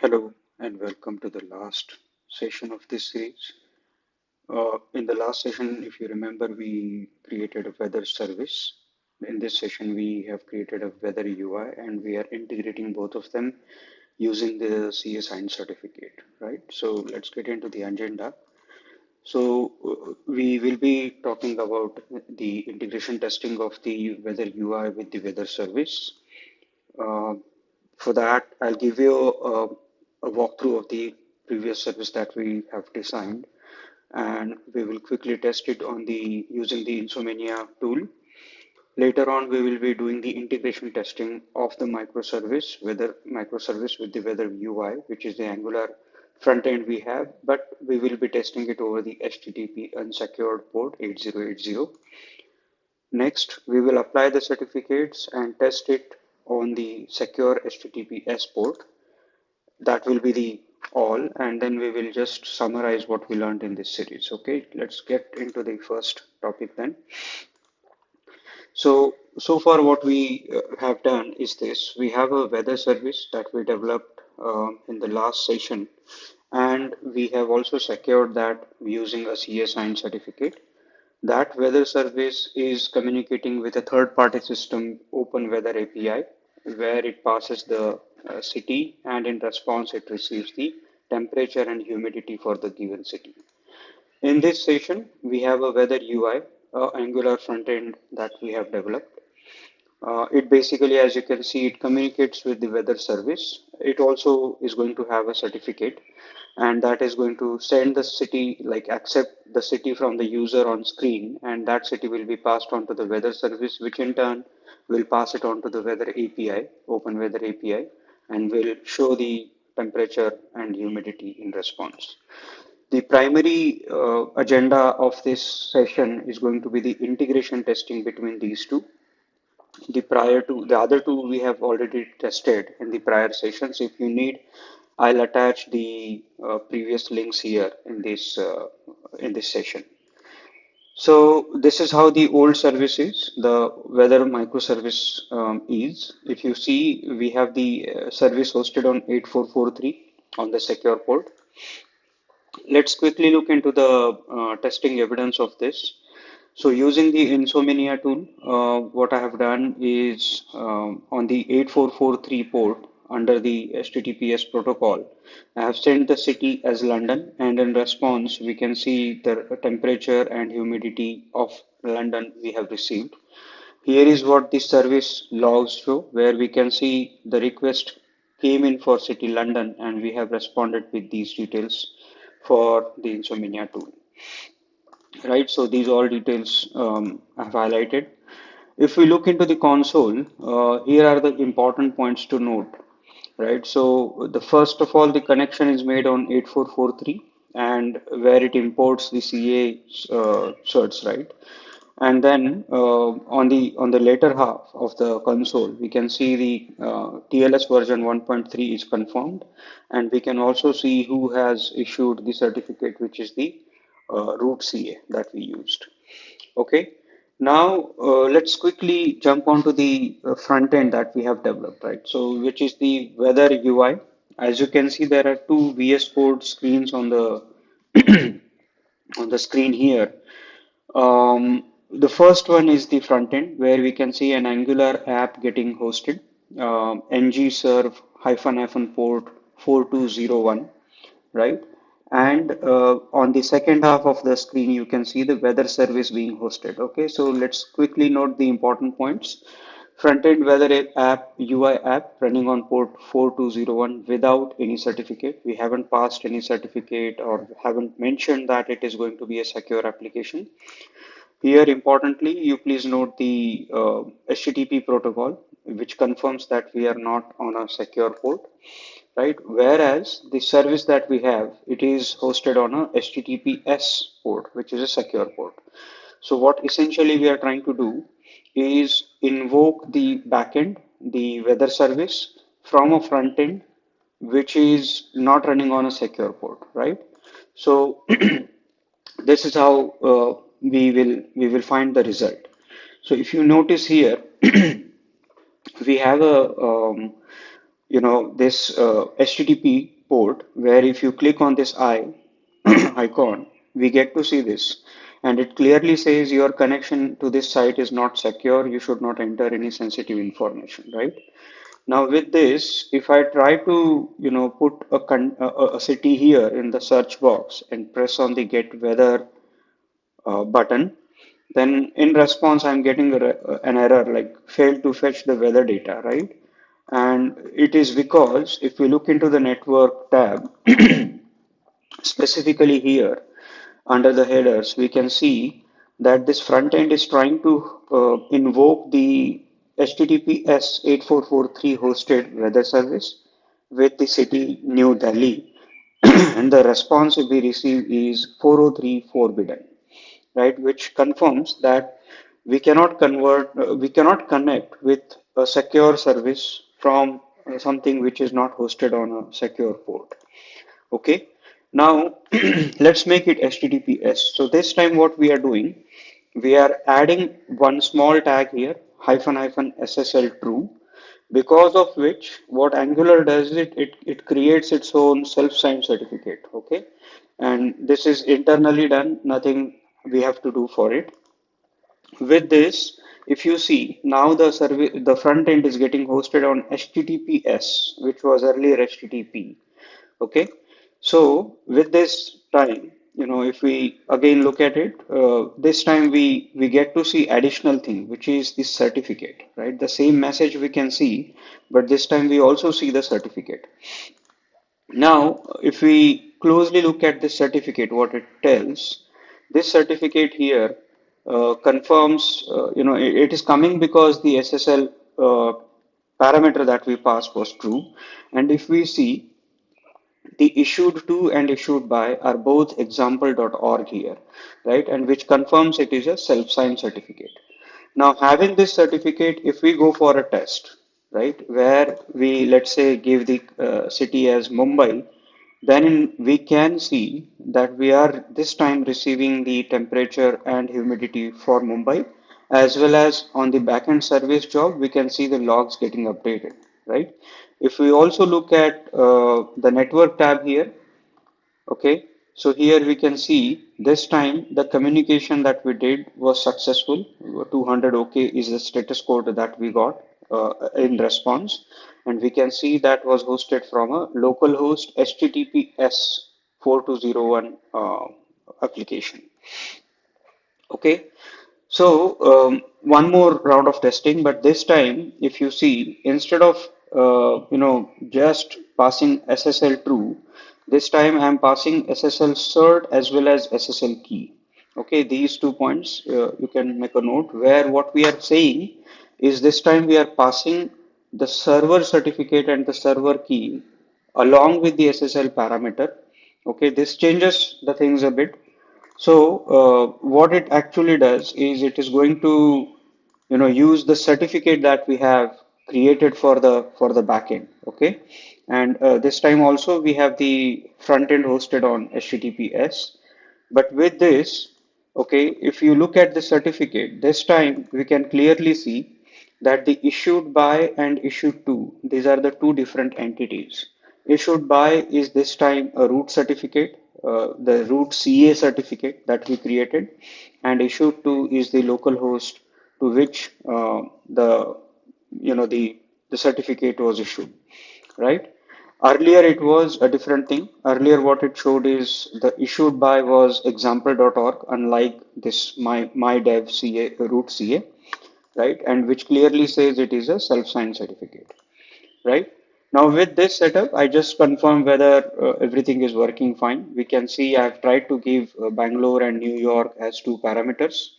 Hello and welcome to the last session of this series. In the last session, if you remember, we created a weather service. In this session, we have created a weather UI and we are integrating both of them using the CA Science certificate, right? So let's get into the agenda. We will be talking about the integration testing of the weather UI with the weather service. Uh, for that, I'll give you a walkthrough of the previous service that we have designed, and we will quickly test it on the using the Insomnia tool. Later on, we will be doing the integration testing of the microservice, weather microservice with the weather UI, which is the Angular front end we have, but we will be testing it over the HTTP unsecured port 8080. Next, we will apply the certificates and test it on the secure HTTPS port. That will be the all, and then we will just summarize what we learned in this series. Okay, let's get into the first topic then. So far what we have done is this. We have a weather service that we developed in the last session, and we have also secured that using a CA sign certificate. That weather service is communicating with a third-party system, Open Weather API, where it passes the city, and in response, it receives the temperature and humidity for the given city. In this session, we have a weather UI, Angular front end that we have developed. It basically, as you can see, it communicates with the weather service. It also is going to have a certificate, and that is going to send the city, like accept the city from the user on screen, and that city will be passed on to the weather service, which in turn will pass it on to the weather API, Open Weather API, and will show the temperature and humidity in response. The primary agenda of this session is going to be the integration testing between these two. The other two we have already tested in the prior sessions. If you need, I'll attach the previous links here in this session. So this is how the old service is, the weather microservice is. If you see, we have the service hosted on 8443 on the secure port. Let's quickly look into the testing evidence of this. So using the Insomnia tool, what I have done is on the 8443 port under the HTTPS protocol, I have sent the city as London, and in response, we can see the temperature and humidity of London we have received. Here is what the service logs show, where we can see the request came in for city London, and we have responded with these details for the Insomnia tool, right? So these all details I've highlighted. If we look into the console, here are the important points to note, right? So the first of all, the connection is made on 8443 and where it imports the CA certs, right? And then on the later half of the console, we can see the TLS version 1.3 is confirmed, and we can also see who has issued the certificate, which is the root CA that we used. Okay. Now let's quickly jump onto the front end that we have developed, right? So which is the weather UI. As you can see, there are two VS Code screens on the screen here. The first one is the front end where we can see an Angular app getting hosted, ng serve hyphen hyphen port 4201, right? And on the second half of the screen, you can see the weather service being hosted. Okay, so let's quickly note the important points. Front-end weather app, UI app running on port 4201 without any certificate. We haven't passed any certificate or haven't mentioned that it is going to be a secure application. Here, importantly, you please note the HTTP protocol, which confirms that we are not on a secure port, right? Whereas the service that we have, it is hosted on a HTTPS port, which is a secure port. So what essentially we are trying to do is invoke the backend, the weather service from a front end, which is not running on a secure port, right? So this is how we will find the result. So if you notice here, we have this HTTP port where if you click on this icon, we get to see this. And it clearly says your connection to this site is not secure. You should not enter any sensitive information, right? Now with this, if I try to, put a city here in the search box and press on the get weather button, then in response, I'm getting an error like failed to fetch the weather data, right? And it is because if we look into the network tab, specifically here under the headers, we can see that this front end is trying to invoke the HTTPS 8443 hosted weather service with the city New Delhi, and the response we receive is 403 forbidden, right? Which confirms that we cannot connect with a secure service from something which is not hosted on a secure port. Okay. Now let's make it HTTPS. So this time what we are doing, we are adding one small tag here, hyphen hyphen SSL true, because of which what Angular does it creates its own self-signed certificate. Okay. And this is internally done, nothing we have to do for it. With this, if you see now the front end is getting hosted on HTTPS, which was earlier HTTP. Okay, so with this time, if we again look at it, this time we get to see additional thing, which is the certificate, right? The same message we can see, but this time we also see the certificate. Now, if we closely look at this certificate, what it tells, this certificate here confirms, it is coming because the SSL parameter that we passed was true. And if we see, the issued to and issued by are both example.org here, right? And which confirms it is a self-signed certificate. Now, having this certificate, if we go for a test, right, where we, let's say, give the city as Mumbai, then we can see that we are this time receiving the temperature and humidity for Mumbai, as well as on the backend service job, we can see the logs getting updated, right? If we also look at the network tab here, okay, so here we can see this time the communication that we did was successful. 200 OK is the status code that we got in response. And we can see that was hosted from a localhost HTTPS 4201 application. Okay, so one more round of testing, but this time, if you see, instead of just passing SSL true, this time I'm passing SSL cert as well as SSL key. Okay, these 2 points you can make a note where what we are saying is this time we are passing the server certificate and the server key along with the SSL parameter. Okay, this changes the things a bit. So what it actually does is it is going to use the certificate that we have created for the backend. Okay, and this time also we have the front end hosted on HTTPS. But with this, okay, if you look at the certificate, this time we can clearly see that the issued by and issued to, these are the two different entities. Issued by is this time a root certificate, the root CA certificate that we created, and issued to is the local host to which the the certificate was issued, right? Earlier it was a different thing. Earlier what it showed is the issued by was example.org, unlike this my dev CA root CA, right? And which clearly says it is a self-signed certificate, right? Now with this setup, I just confirm whether everything is working fine. We can see I've tried to give Bangalore and New York as two parameters,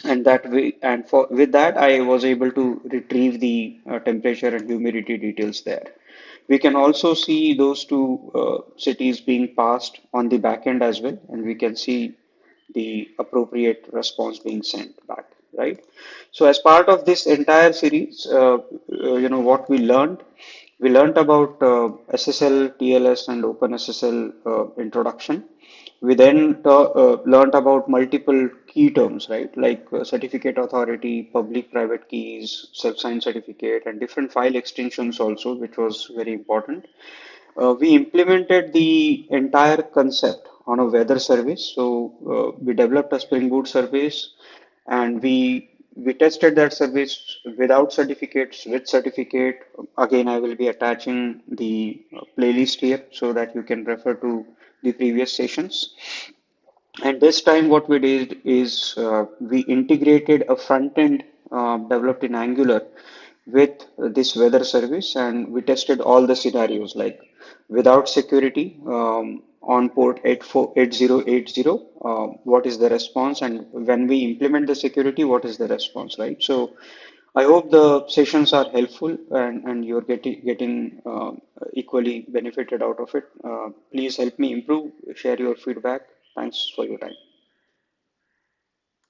and that way, and for with that, I was able to retrieve the temperature and humidity details there. We can also see those two cities being passed on the back end as well, and we can see the appropriate response being sent back, right? So as part of this entire series, what we learned about SSL, TLS, and OpenSSL introduction. We then learned about multiple key terms, right? Like certificate authority, public-private keys, self-signed certificate, and different file extensions also, which was very important. We implemented the entire concept on a weather service. So we developed a Spring Boot service, and we tested that service without certificates, with certificate. Again, I will be attaching the playlist here so that you can refer to the previous sessions. And this time, what we did is we integrated a front end developed in Angular with this weather service, and we tested all the scenarios like without security on port 8080, what is the response, and when we implement the security, what is the response, right? So I hope the sessions are helpful and you're getting equally benefited out of it. Please help me improve, share your feedback. Thanks for your time.